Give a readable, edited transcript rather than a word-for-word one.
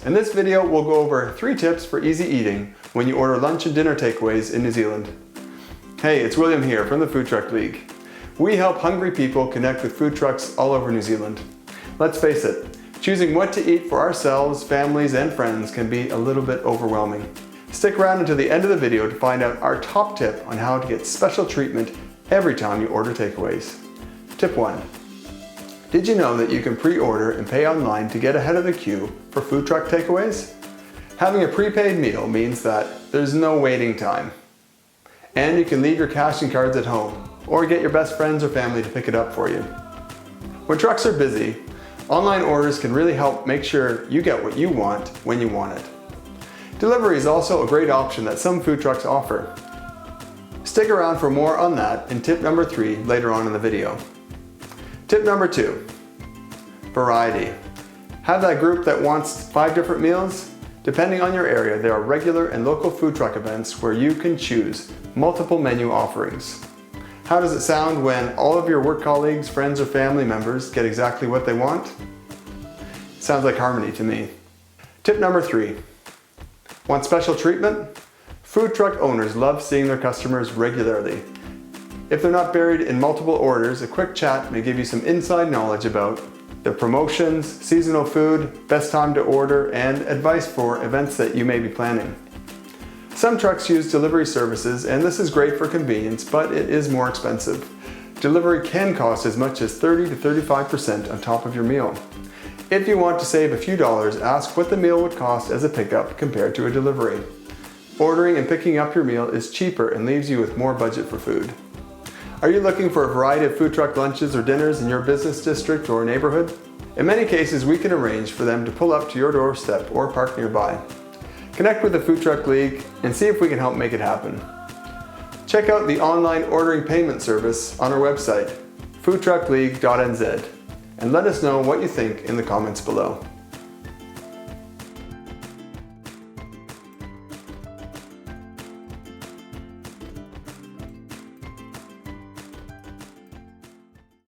In this video, we'll go over 3 tips for easy eating when you order lunch and dinner takeaways in New Zealand. Hey, it's William here from the Food Truck League. We help hungry people connect with food trucks all over New Zealand. Let's face it, choosing what to eat for ourselves, families, and friends can be a little bit overwhelming. Stick around until the end of the video to find out our top tip on how to get special treatment every time you order takeaways. Tip 1. Did you know that you can pre-order and pay online to get ahead of the queue for food truck takeaways? Having a prepaid meal means that there's no waiting time. And you can leave your cash and cards at home, or get your best friends or family to pick it up for you. When trucks are busy, online orders can really help make sure you get what you want when you want it. Delivery is also a great option that some food trucks offer. Stick around for more on that in tip number 3 later on in the video. Tip number 2, variety. Have that group that wants 5 different meals? Depending on your area, there are regular and local food truck events where you can choose multiple menu offerings. How does it sound when all of your work colleagues, friends, or family members get exactly what they want? Sounds like harmony to me. Tip number 3, want special treatment? Food truck owners love seeing their customers regularly. If they're not buried in multiple orders, a quick chat may give you some inside knowledge about the promotions, seasonal food, best time to order, and advice for events that you may be planning. Some trucks use delivery services, and this is great for convenience, but it is more expensive. Delivery can cost as much as 30 to 35% on top of your meal. If you want to save a few dollars, ask what the meal would cost as a pickup compared to a delivery. Ordering and picking up your meal is cheaper and leaves you with more budget for food. Are you looking for a variety of food truck lunches or dinners in your business district or neighborhood? In many cases, we can arrange for them to pull up to your doorstep or park nearby. Connect with the Food Truck League and see if we can help make it happen. Check out the online ordering payment service on our website, foodtruckleague.nz, and let us know what you think in the comments below.